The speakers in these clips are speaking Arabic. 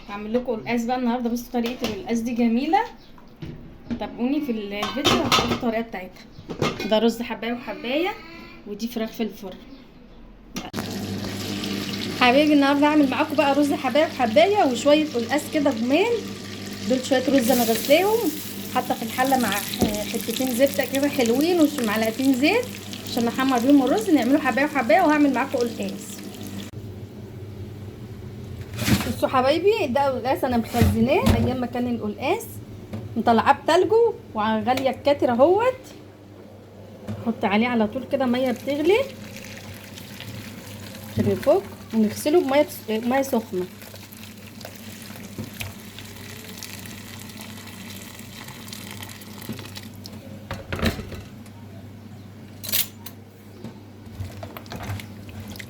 هعمل لكم القلقاس بقى النهارده. بصوا طريقه القلقاس دي جميله، تابعوني في الفيديو هتشوفوا الطريقه بتاعتها. ده رز حبايه وحبايه، ودي فراخ في الفرن. حبايبي النهارده هعمل معاكم بقى رز حبايه وحبايه وشويه قلقاس كده جمال. دول شويه رز انا غسلاهم، حاطه في الحله مع حتتين زبده كده حلوين ومعلقتين زيت عشان نحمر بيهم الرز نعمله حبايه وحبايه. وهعمل معاكم قلقاس. بصوا حبايبي، ده القلقاس انا مخزناه ايام ما كان القلقاس، مطلعاه بتلجه وغاليه الكاتر اهوت. نحط عليه على طول كده ميه بتغلي عشان يفك، ونغسله بميه سخنه.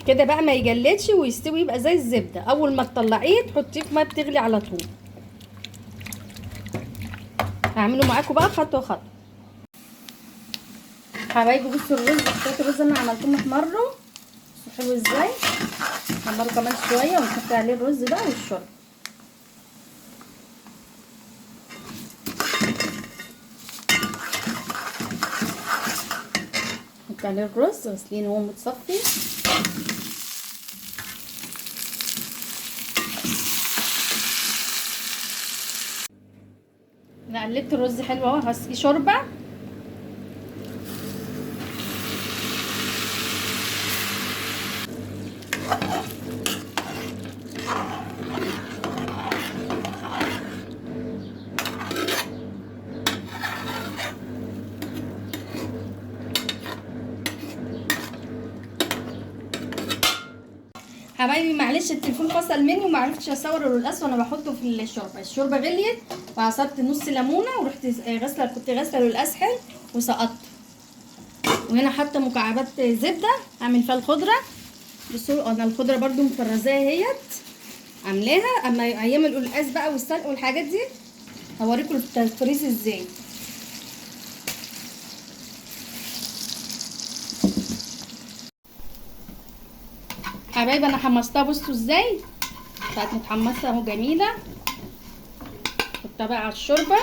كده بقى ما يجلدش ويستوي يبقى زي الزبده. اول ما تطلعيه تحطيه في ميه بتغلي على طول. هعمله معاكم بقى خطوه خطوه. حبايبي بصوا الرز، شويه الرز انا عملتهم احمروا. بصوا حلو ازاي. احمره كمان شويه ونحط عليه الرز بقى والشرب. نحط عليه الرز غسلينه وهو متصفي. انا قلبت الرز حلو اهو، هسقيه شوربه. حبايبي معلش التليفون فصل مني وما عرفتش اصور القلقاس وانا بحطه في الشوربه. الشوربه غليت وعصرت نص ليمونه ورحت غسله، كنت غسله القلقاس حلو وسقطته. وهنا حاطه مكعبات زبده اعمل فيها الخضره. بصوا انا الخضره برده مفرزاها اهيت عاملاها. اما ايام القلقاس بقى والسلق والحاجات دي هوريكم التفريز ازاي. حبايبي انا حمصتها، بصوا ازاي بقت متحمصه اهو جميله. حطها بقى على الشوربه.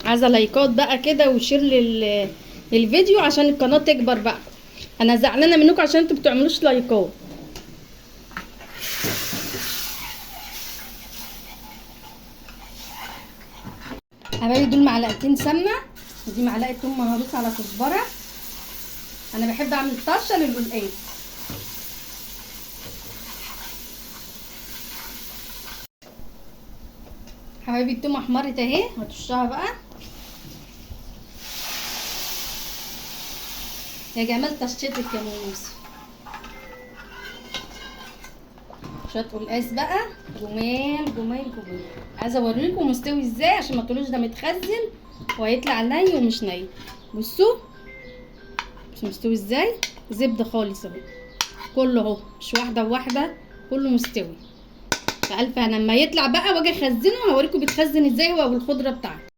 عايزه لايكات بقى كده وشير للفيديو عشان القناه تكبر بقى. انا زعلانه منكم عشان انتوا بتعملوش لايكات. حبايبي دول معلقتين سمنه، ودي معلقه ثوم مهروس على كزبره. انا بحب اعمل طشه للقلقاس. حبايبي الثوم احمرت اهي، هتشها بقى يا جمال تشطيتك يا موسى. شويه قلقاس بقى جمال جمال جمال. عايزه اوريكم مستوي ازاي عشان ما تقولوش ده متخزن وهيطلع ني ومش ني. بصوا مش مستوي ازاي، زبده خالص اهو كله اهو، مش واحده بواحده، كله مستوي. فالف انا لما يطلع بقى واجي اخزنه هوريكم بيتخزن ازاي هو والخضره بتاعته.